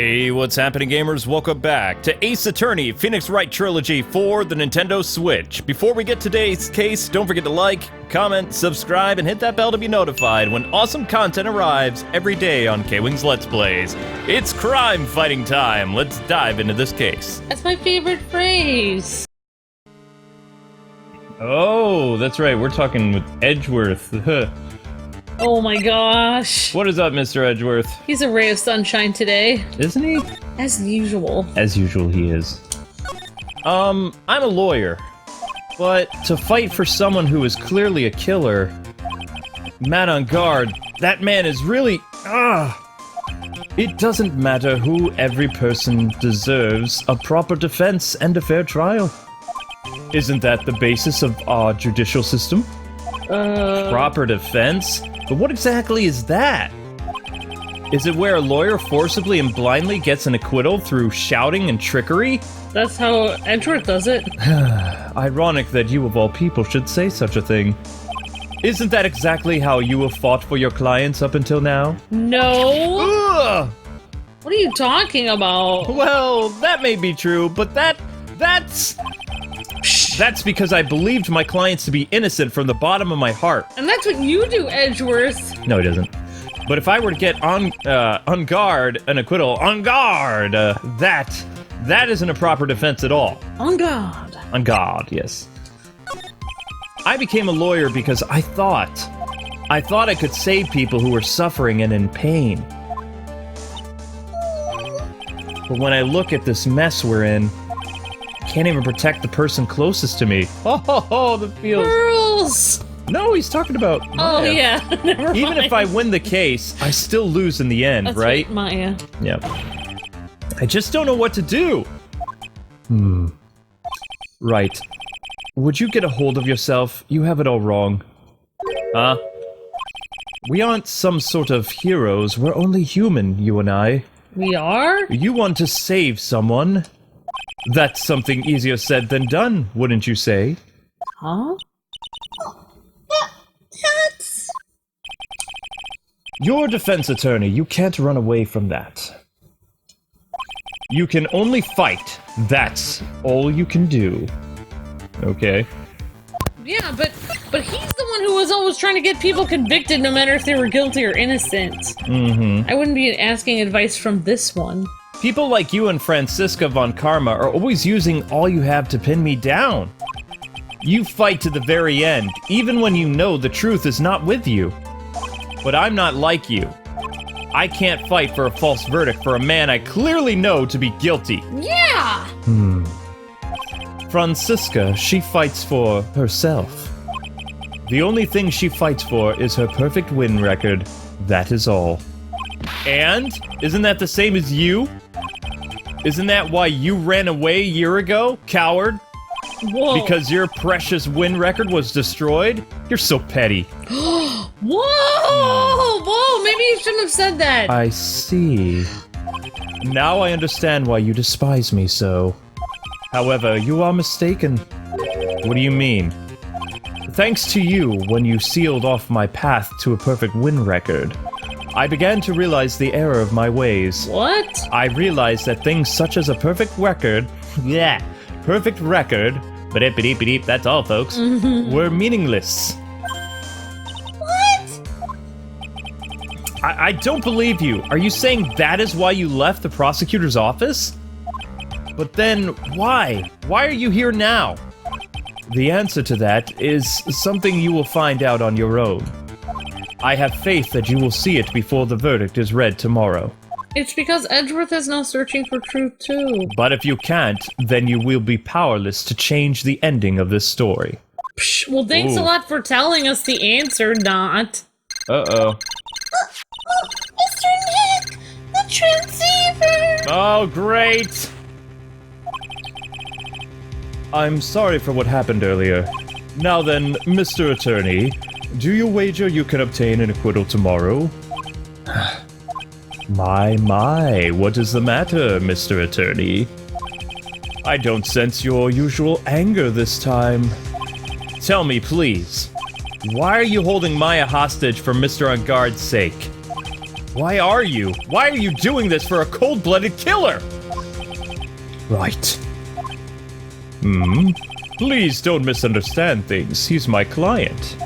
Hey, what's happening, gamers? Welcome back to Ace Attorney Phoenix Wright Trilogy for the Nintendo Switch. Before we get to today's case, don't forget to like, comment, subscribe, and hit that bell to be notified when awesome content arrives every day on KwingsLetsPlays. It's crime fighting time. Let's dive into this case. That's my favorite phrase. Oh, that's right. We're talking with Edgeworth. Oh my gosh. What is up, Mr. Edgeworth? He's a ray of sunshine today. Isn't he? As usual. As usual, he is. I'm a lawyer, but to fight for someone who is clearly a killer, man on guard, that man is really, It doesn't matter who, every person deserves a proper defense and a fair trial. Isn't that the basis of our judicial system? Proper defense? But what exactly is that? Is it where a lawyer forcibly and blindly gets an acquittal through shouting and trickery? That's how Edgeworth does it. Ironic that you of all people should say such a thing. Isn't that exactly how you have fought for your clients up until now? No. Ugh! What are you talking about? Well, that may be true, but that's because I believed my clients to be innocent from the bottom of my heart. And that's what you do, Edgeworth. No, he doesn't. But if I were to get on guard, an acquittal, on guard, that isn't a proper defense at all. On guard. On guard, yes. I became a lawyer because I thought I could save people who were suffering and in pain. But when I look at this mess we're in, can't even protect the person closest to me. Oh, the feels. Girls! No, he's talking about Maya. Oh, yeah. Never mind. Even if I win the case, I still lose in the end, That's right? Maya. Yep. I just don't know what to do. Right. Would you get a hold of yourself? You have it all wrong. Huh? We aren't some sort of heroes. We're only human, you and I. We are? You want to save someone? That's something easier said than done, wouldn't you say? Huh? That's... You're a defense attorney. You can't run away from that. You can only fight. That's all you can do. Okay. Yeah, but he's the one who was always trying to get people convicted no matter if they were guilty or innocent. Mm-hmm. I wouldn't be asking advice from this one. People like you and Francisca von Karma are always using all you have to pin me down. You fight to the very end, even when you know the truth is not with you. But I'm not like you. I can't fight for a false verdict for a man I clearly know to be guilty. Yeah! Francisca, she fights for herself. The only thing she fights for is her perfect win record. That is all. And? Isn't that the same as you? Isn't that why you ran away a year ago, coward? Whoa. Because your precious win record was destroyed? You're so petty. Whoa! Whoa! Maybe you shouldn't have said that. I see. Now I understand why you despise me so. However, you are mistaken. What do you mean? Thanks to you, when you sealed off my path to a perfect win record, I began to realize the error of my ways. What? I realized that things such as a perfect record, perfect record, ba-dip-a-deep-a-deep, that's all, folks, were meaningless. What? I don't believe you. Are you saying that is why you left the prosecutor's office? But then, why? Why are you here now? The answer to that is something you will find out on your own. I have faith that you will see it before the verdict is read tomorrow. It's because Edgeworth is now searching for truth too. But if you can't, then you will be powerless to change the ending of this story. Psh, well, thanks a Ooh. lot for telling us the answer, Dot. Uh-oh. Mr. Nick, the transceiver! Oh, great! I'm sorry for what happened earlier. Now then, Mr. Attorney, do you wager you can obtain an acquittal tomorrow? My, what is the matter, Mr. Attorney? I don't sense your usual anger this time. Tell me, please, why are you holding Maya hostage for Mr. On Guard's sake? Why are you doing this for a cold-blooded killer? Right. Please don't misunderstand things. He's my client.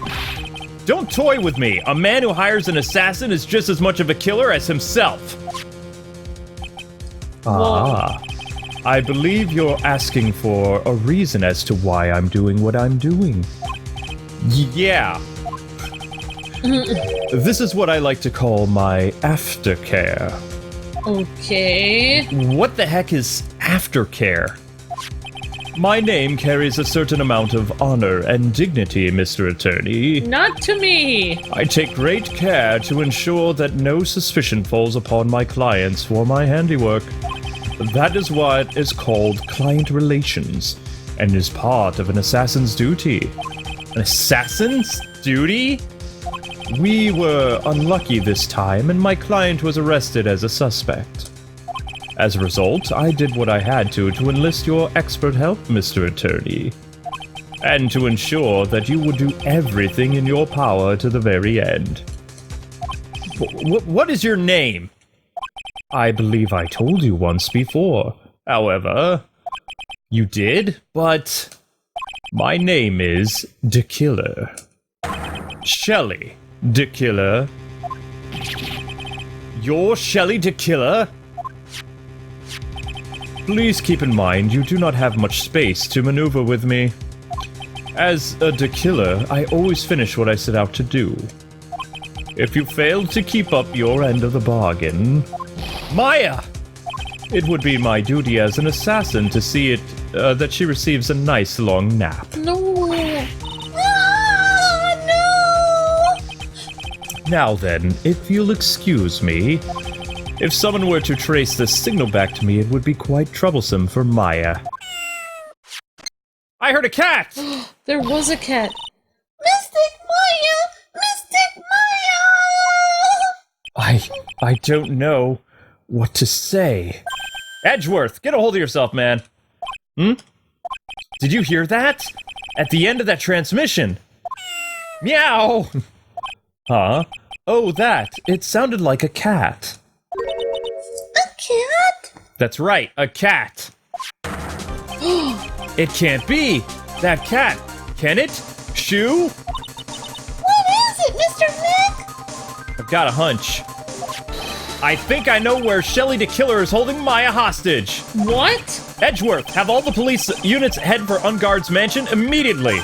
Don't toy with me. A man who hires an assassin is just as much of a killer as himself. Ah. I believe you're asking for a reason as to why I'm doing what I'm doing. Yeah. This is what I like to call my aftercare. Okay. What the heck is aftercare? My name carries a certain amount of honor and dignity, Mr. Attorney. Not to me. I take great care to ensure that no suspicion falls upon my clients for my handiwork. That is what is called client relations, and is part of an assassin's duty. An assassin's duty? We were unlucky this time, and my client was arrested as a suspect. As a result, I did what I had to enlist your expert help, Mr. Attorney. And to ensure that you would do everything in your power to the very end. What is your name? I believe I told you once before. However, you did? But my name is The Killer. Shelly The Killer. You're Shelly The Killer? Please keep in mind you do not have much space to maneuver with me. As a The Killer, I always finish what I set out to do. If you fail to keep up your end of the bargain... Maya! It would be my duty as an assassin to see that she receives a nice long nap. No. Now then, if you'll excuse me, if someone were to trace this signal back to me, it would be quite troublesome for Maya. I heard a cat! There was a cat. Mystic Maya! Mystic Maya! I don't know what to say. Edgeworth, get a hold of yourself, man. Did you hear that? At the end of that transmission. Meow! Huh? Oh, that. It sounded like a cat. A cat? That's right, a cat. It can't be. That cat. Can it? Shoo? What is it, Mr. Nick? I've got a hunch. I think I know where Shelly the Killer is holding Maya hostage. What? Edgeworth, have all the police units head for Unguard's mansion immediately.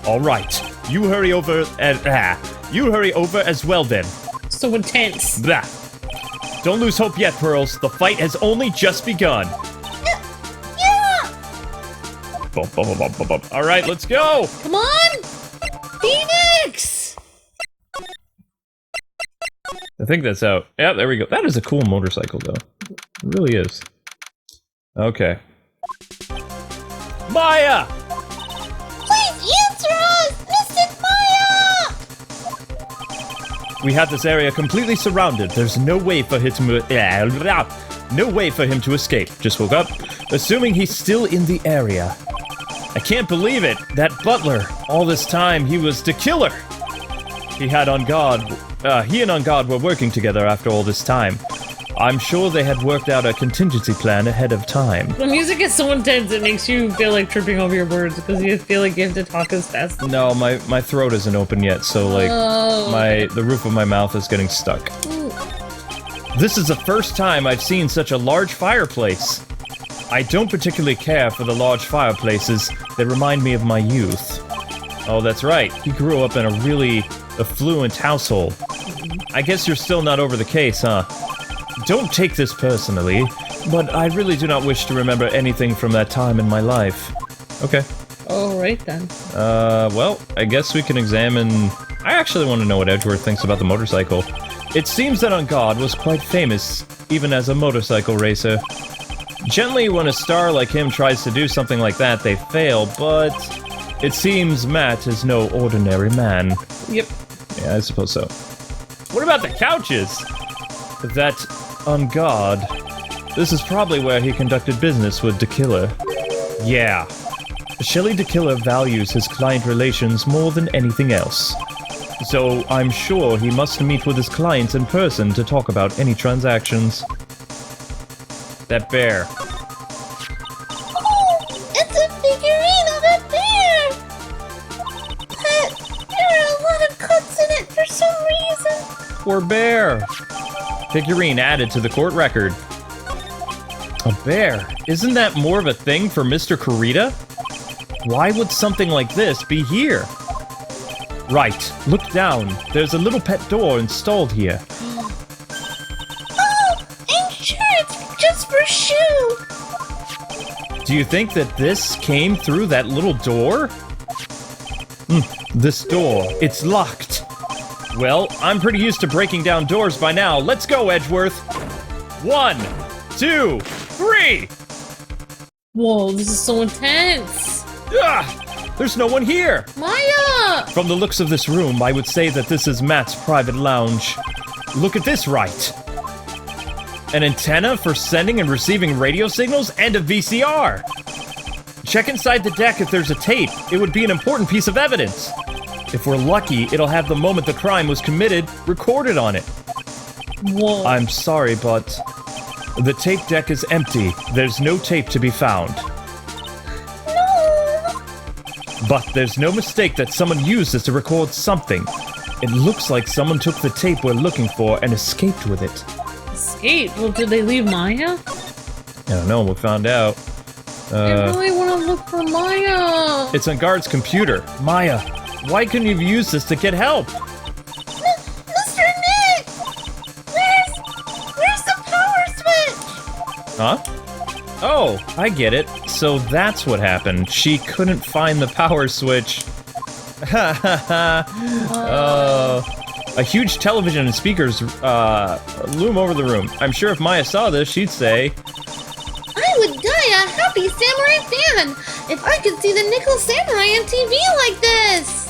All right. You hurry over as well then. So intense. Blah. Don't lose hope yet, Pearls. The fight has only just begun. Yeah! All right, let's go. Come on! Phoenix! I think that's out. Yeah, there we go. That is a cool motorcycle, though. It really is. Okay. Maya! Please answer us! Mystic Maya! We have this area completely surrounded. There's no way for him to... no way for him to escape. Just woke up. Assuming he's still in the area. I can't believe it. That butler. All this time, he was the killer. He and On Guard were working together after all this time. I'm sure they had worked out a contingency plan ahead of time. The music is so intense it makes you feel like tripping over your words because you feel like you have to talk as fast. No, my throat isn't open yet, so like the roof of my mouth is getting stuck. Ooh. This is the first time I've seen such a large fireplace. I don't particularly care for the large fireplaces. They remind me of my youth. Oh, that's right. He grew up in a really affluent household. I guess you're still not over the case, huh? Don't take this personally, but I really do not wish to remember anything from that time in my life. Okay. Alright then. Well, I guess we can examine... I actually want to know what Edgeworth thinks about the motorcycle. It seems that On Guard was quite famous, even as a motorcycle racer. Generally, when a star like him tries to do something like that, they fail, but... it seems Matt is no ordinary man. Yep. Yeah, I suppose so. What about the couches? That On Guard. This is probably where he conducted business with the Killer. Yeah. Shelly the Killer values his client relations more than anything else. So I'm sure he must meet with his clients in person to talk about any transactions. That bear. Oh, it's a figurine of a bear! But there are a lot of cuts in it for some reason. Poor bear. Figurine added to the court record. A bear? Isn't that more of a thing for Mr. Kurita? Why would something like this be here? Right, look down. There's a little pet door installed here. Oh, I'm sure it's just for Shu. Do you think that this came through that little door? This door, it's locked. Well, I'm pretty used to breaking down doors by now. Let's go, Edgeworth. 1, 2, 3! Whoa, this is so intense. Ah! There's no one here! Maya! From the looks of this room, I would say that this is Matt's private lounge. Look at this, Wright. An antenna for sending and receiving radio signals and a VCR. Check inside the deck if there's a tape. It would be an important piece of evidence. If we're lucky, it'll have the moment the crime was committed recorded on it. Whoa. I'm sorry, but the tape deck is empty. There's no tape to be found. But there's no mistake that someone used this to record something. It looks like someone took the tape we're looking for and escaped with it. Escape? Well, did they leave Maya? I don't know, we'll find out. I really want to look for Maya. It's on Guard's computer. Maya, why couldn't you have used this to get help? Mr. Nick! Where's the power switch? Huh? Oh, I get it. So that's what happened. She couldn't find the power switch. Ha ha ha. Oh. A huge television and speakers loom over the room. I'm sure if Maya saw this, she'd say, I would die a happy samurai fan if I could see the Nickel Samurai on TV like this!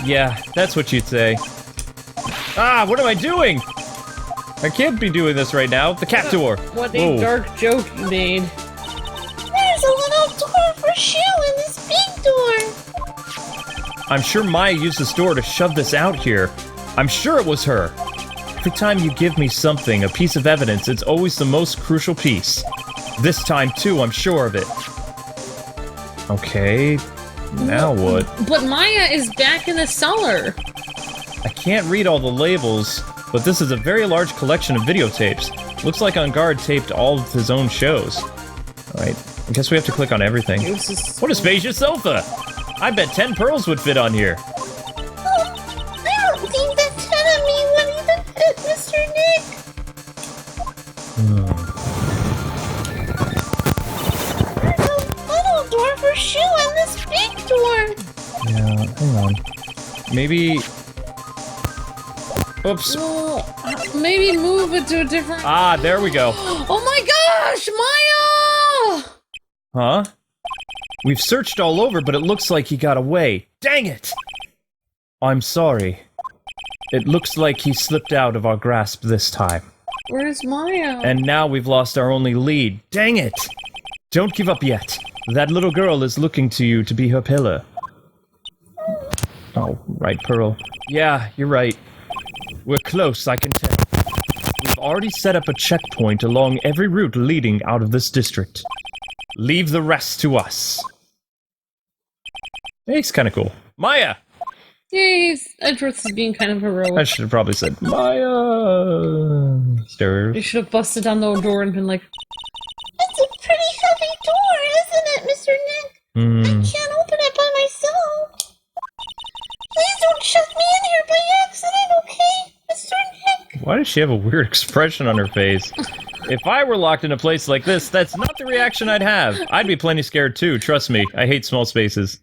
yeah, that's what she'd say. Ah, what am I doing? I can't be doing this right now. The cat door. What a dark joke you made. There's a little door for Shu in this big door! I'm sure Maya used this door to shove this out here. I'm sure it was her. Every time you give me something, a piece of evidence, it's always the most crucial piece. This time, too, I'm sure of it. Okay, now what? But Maya is back in the cellar. I can't read all the labels, but this is a very large collection of videotapes. Looks like On Guard taped all of his own shows. Alright, I guess we have to click on everything. What a spacious sofa! I bet 10 pearls would fit on here. I don't think that 10 of me would even fit, Mr. Nick! There's a little door for Shu and this big door! Yeah, hang on. Maybe... Oops. Well, maybe move it to a different... Ah, there we go. Oh my gosh, Maya! Huh? We've searched all over, but it looks like he got away. Dang it! I'm sorry. It looks like he slipped out of our grasp this time. Where's Maya? And now we've lost our only lead. Dang it! Don't give up yet. That little girl is looking to you to be her pillar. Oh, right, Pearl. Yeah, you're right. We're close, I can tell. We've already set up a checkpoint along every route leading out of this district. Leave the rest to us. Hey, it's kind of cool. Maya! Yay, Edgeworth is being kind of heroic. I should have probably said, Maya! Stairs. You should have busted down the door and been like, It's a pretty heavy door, isn't it, Mr. Nick? I can't open it by myself. Please don't shove me in here by accident, okay, Mr. Nick? Why does she have a weird expression on her face? If I were locked in a place like this, that's not the reaction I'd have. I'd be plenty scared too, trust me. I hate small spaces.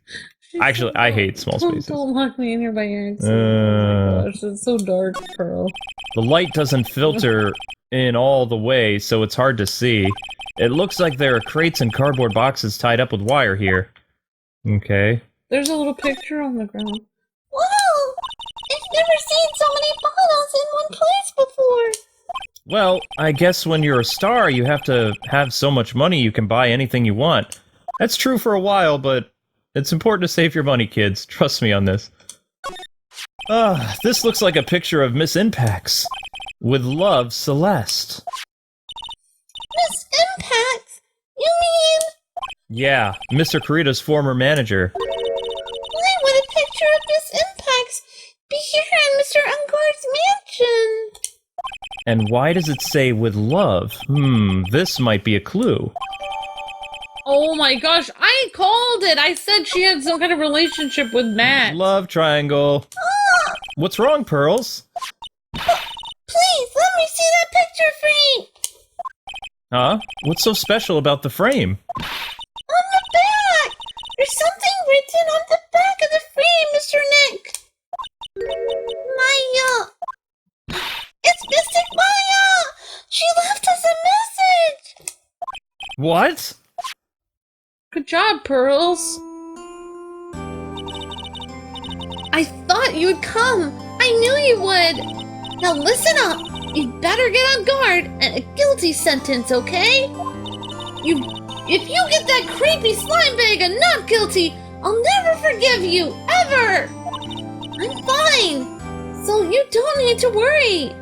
Actually, I hate small spaces. Don't lock me in here by accident. Oh my gosh, it's so dark, Pearl. The light doesn't filter in all the way, so it's hard to see. It looks like there are crates and cardboard boxes tied up with wire here. Okay. There's a little picture on the ground. Wow! I've never seen so many bottles in one place before. Well, I guess when you're a star, you have to have so much money you can buy anything you want. That's true for a while, but it's important to save your money, kids. Trust me on this. This looks like a picture of Miss Impacts. With love, Celeste. Miss Impact? You mean... Yeah, Mr. Kurita's former manager. Why would a picture of Miss Impacts be here in Mr. Ungard's mansion? And why does it say with love? This might be a clue. Oh my gosh, I called it! I said she had some kind of relationship with Matt. Love triangle. What's wrong, Pearls? Please, let me see that picture frame! Huh? What's so special about the frame? On the back! There's something written on the back of the frame, Mr. Nick! Maya! It's Mystic Maya! She left us a message! What? Good job, Pearls. I thought you would come. I knew you would. Now listen up. You'd better get on guard and a guilty sentence, okay? If you get that creepy slime bag and not guilty, I'll never forgive you, ever! I'm fine, so you don't need to worry.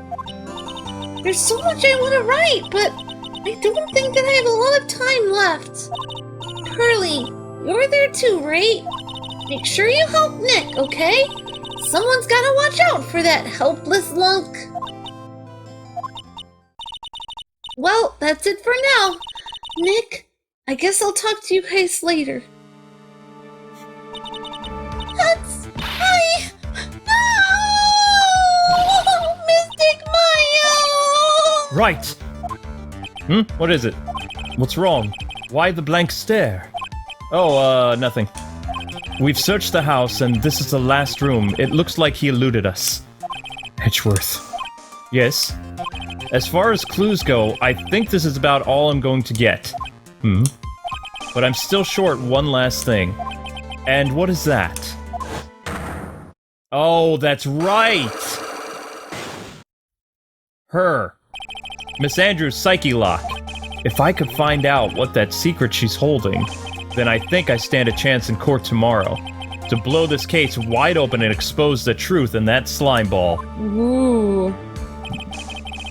There's so much I want to write, but I don't think that I have a lot of time left. Pearly, you're there too, right? Make sure you help Nick, okay? Someone's gotta watch out for that helpless lunk. Well, that's it for now. Nick, I guess I'll talk to you guys later. That's... No! Mystic Maya! Right! What is it? What's wrong? Why the blank stare? Oh, nothing. We've searched the house, and this is the last room. It looks like he eluded us. Edgeworth. Yes? As far as clues go, I think this is about all I'm going to get. But I'm still short one last thing. And what is that? Oh, that's right! Her. Miss Andrews' psyche lock. If I could find out what that secret she's holding, then I think I stand a chance in court tomorrow to blow this case wide open and expose the truth in that slime ball. Ooh.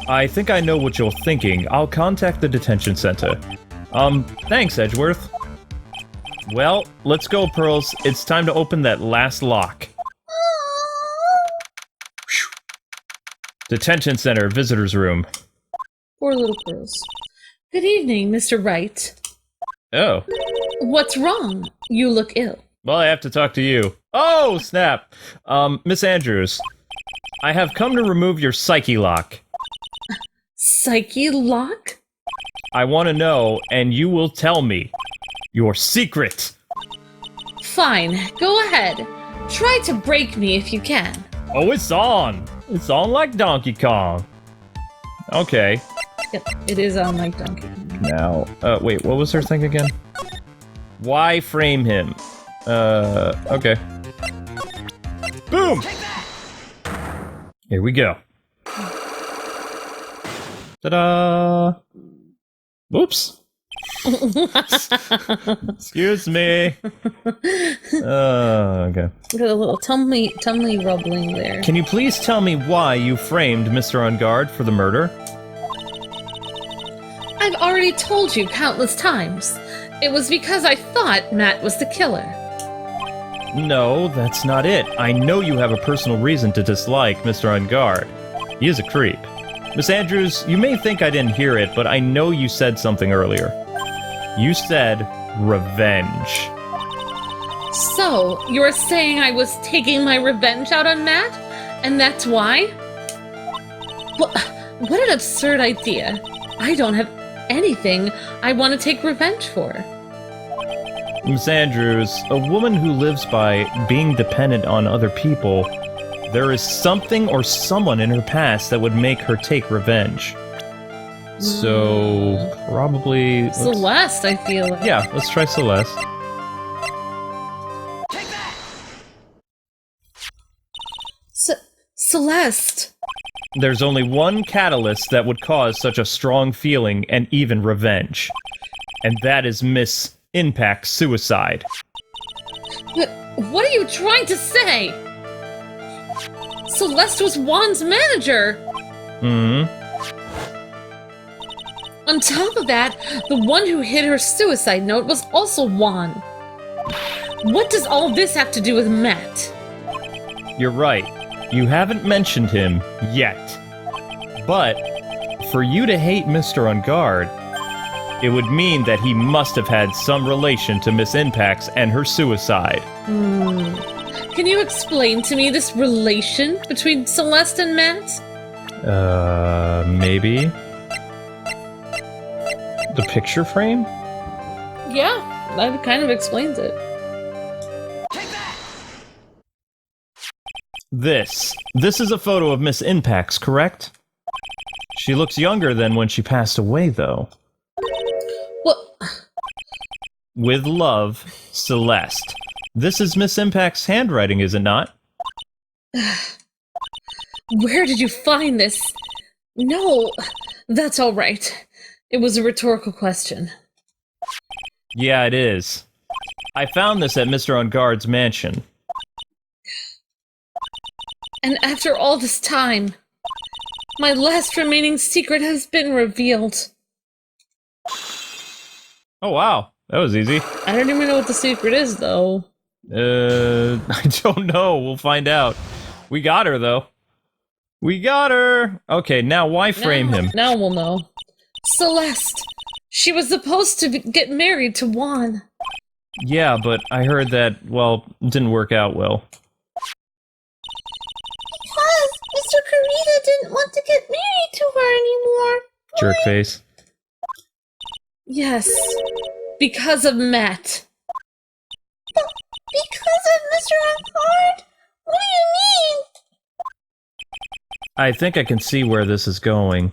I think I know what you're thinking. I'll contact the detention center. Thanks, Edgeworth. Well, let's go, Pearls. It's time to open that last lock. Detention center, visitor's room. Poor little Pearls. Good evening, Mr. Wright. Oh. What's wrong? You look ill. Well, I have to talk to you. Oh, snap! Miss Andrews, I have come to remove your psyche lock. Psyche lock? I want to know, and you will tell me. Your secret! Fine, go ahead. Try to break me if you can. Oh, it's on! It's on like Donkey Kong. Okay. Yep, it is on like Donkey Kong. Now, wait, what was her thing again? Why frame him? Okay. Boom! Here we go. Ta-da! Whoops! Excuse me. Okay. Got a little tummy rubbling there. Can you please tell me why you framed Mr. Ungard for the murder? I've already told you countless times. It was because I thought Matt was the killer. No, that's not it. I know you have a personal reason to dislike Mr. Ungard. He is a creep. Miss Andrews, you may think I didn't hear it, but I know you said something earlier. You said revenge. So, you're saying I was taking my revenge out on Matt? And that's why? What an absurd idea. I don't have anything I want to take revenge for. Miss Andrews, a woman who lives by being dependent on other people, there is something or someone in her past that would make her take revenge. So, probably... Celeste, I feel like. Yeah, let's try Celeste. Celeste! There's only one catalyst that would cause such a strong feeling and even revenge. And that is Miss Impact's suicide. What are you trying to say? Celeste was Juan's manager! On top of that, the one who hid her suicide note was also Juan. What does all this have to do with Matt? You're right. You haven't mentioned him yet. But for you to hate Mr. On Guard, it would mean that he must have had some relation to Miss Impax and her suicide. Can you explain to me this relation between Celeste and Matt? Maybe? The picture frame? Yeah, that kind of explains it. This is a photo of Miss Impax, correct? She looks younger than when she passed away, though. What? With love, Celeste. This is Miss Impax's handwriting, is it not? Where did you find this? No, that's all right. It was a rhetorical question. Yeah, it is. I found this at Mr. On Guard's mansion. And after all this time, my last remaining secret has been revealed. Oh, wow. That was easy. I don't even know what the secret is, though. I don't know. We'll find out. We got her, though. We got her! Okay, now why frame him? Now we'll know. Celeste! She was supposed to get married to Juan. Yeah, but I heard that, well, didn't work out well. Because Mr. Kurita didn't want to get married to her anymore. Jerk face. Yes. Because of Matt. Because of Mr. Uncard? What do you mean? I think I can see where this is going.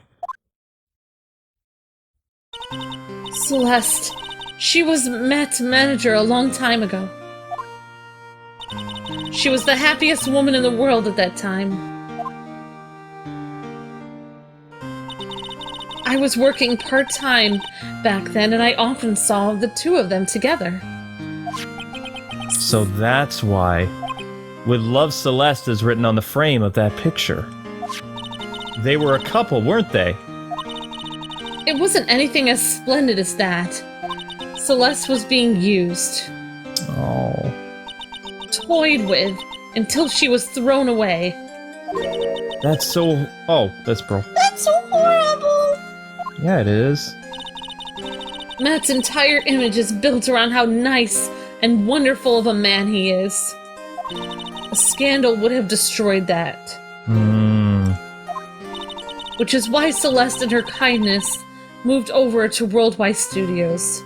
Celeste. She was Matt's manager a long time ago. She was the happiest woman in the world at that time. I was working part-time back then, and I often saw the two of them together. So that's why. With Love Celeste is written on the frame of that picture. They were a couple, weren't they? It wasn't anything as splendid as that. Celeste was being used. Oh. Toyed with, until she was thrown away. That's so... Oh, that's bro. That's so horrible. Yeah, it is. Matt's entire image is built around how nice and wonderful of a man he is. A scandal would have destroyed that. Which is why Celeste and her kindness moved over to Worldwide Studios.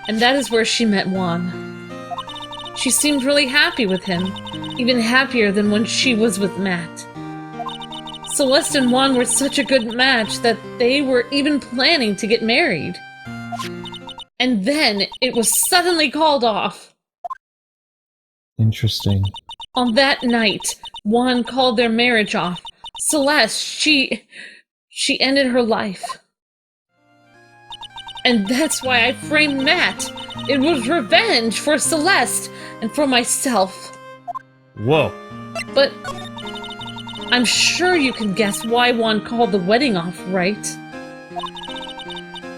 And that is where she met Juan. She seemed really happy with him, even happier than when she was with Matt. Celeste and Juan were such a good match that they were even planning to get married. And then it was suddenly called off. Interesting. On that night, Juan called their marriage off. Celeste, she ended her life. And that's why I framed Matt. It was revenge for Celeste and for myself. Whoa. But I'm sure you can guess why Juan called the wedding off, right?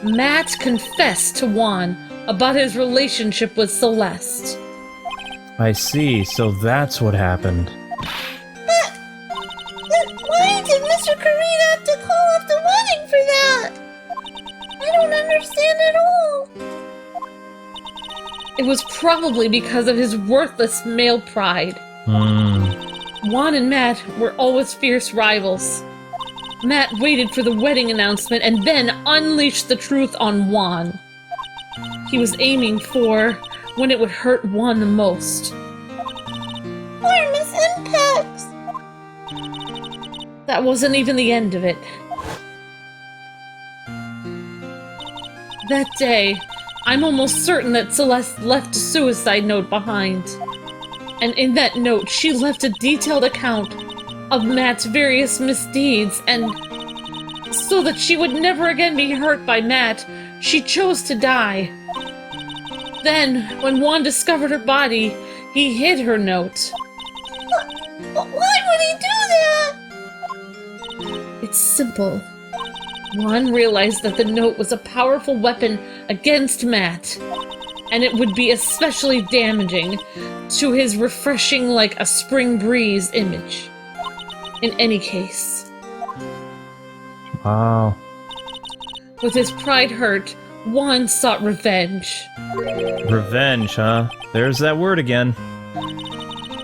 Matt confessed to Juan about his relationship with Celeste. I see, so that's what happened. Why did Mr. Kurita have to call off the wedding for that? I don't understand at all. It was probably because of his worthless male pride. Juan and Matt were always fierce rivals. Matt waited for the wedding announcement and then unleashed the truth on Juan. He was aiming for when it would hurt Juan the most. Poor Miss Impax. That wasn't even the end of it. That day, I'm almost certain that Celeste left a suicide note behind. And in that note, she left a detailed account of Matt's various misdeeds, and so that she would never again be hurt by Matt, she chose to die. Then, when Juan discovered her body, he hid her note. But why would he do that? It's simple. Juan realized that the note was a powerful weapon against Matt, and it would be especially damaging to his refreshing like a spring breeze image. In any case. Wow. With his pride hurt, Juan sought revenge. Revenge, huh? There's that word again.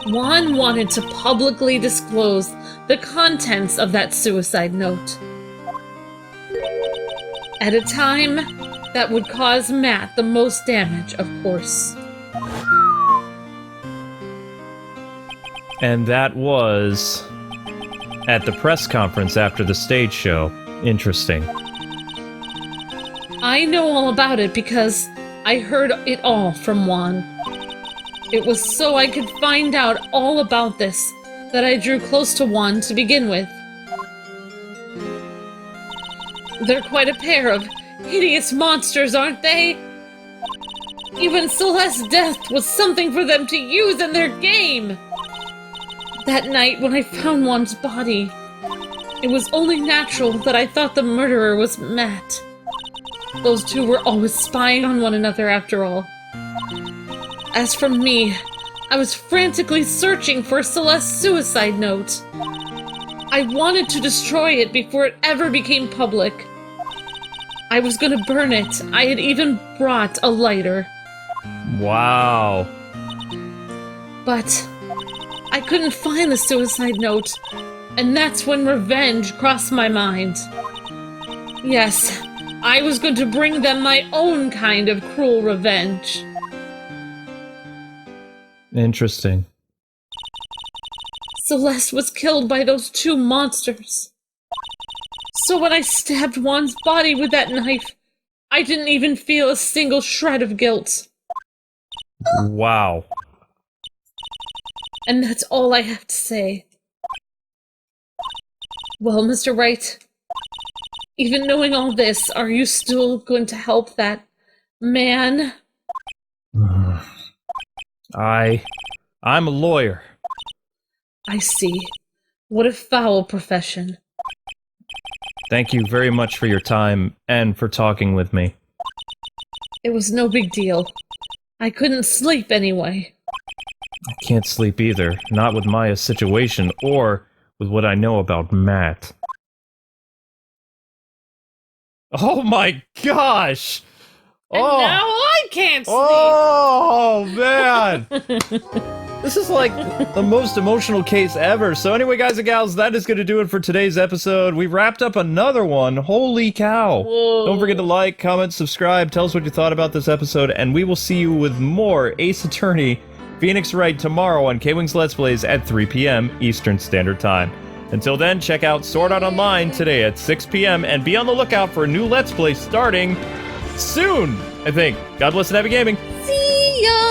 Juan wanted to publicly disclose the contents of that suicide note. At a time that would cause Matt the most damage, of course. And that was at the press conference after the stage show. Interesting. I know all about it because I heard it all from Juan. It was so I could find out all about this that I drew close to Juan to begin with. They're quite a pair of hideous monsters, aren't they? Even Celeste's death was something for them to use in their game! That night when I found Juan's body, it was only natural that I thought the murderer was Matt. Those two were always spying on one another after all. As for me, I was frantically searching for Celeste's suicide note. I wanted to destroy it before it ever became public. I was gonna burn it. I had even brought a lighter. Wow. But I couldn't find the suicide note, and that's when revenge crossed my mind. Yes, I was going to bring them my own kind of cruel revenge. Interesting. Celeste was killed by those two monsters. So when I stabbed Juan's body with that knife, I didn't even feel a single shred of guilt. Wow. And that's all I have to say. Well, Mr. Wright, even knowing all this, are you still going to help that man? I'm a lawyer. I see. What a foul profession. Thank you very much for your time and for talking with me. It was no big deal. I couldn't sleep anyway. I can't sleep either, not with Maya's situation or with what I know about Matt. Oh my gosh! And now I can't sleep! Oh man! This is like the most emotional case ever. So anyway, guys and gals, that is going to do it for today's episode. We wrapped up another one. Holy cow. Whoa. Don't forget to like, comment, subscribe, tell us what you thought about this episode, and we will see you with more Ace Attorney Phoenix Wright tomorrow on KwingsLetsPlays at 3 p.m. Eastern Standard Time. Until then, check out Sword Art Online today at 6 p.m. and be on the lookout for a new Let's Play starting soon, I think. God bless and happy gaming. See ya!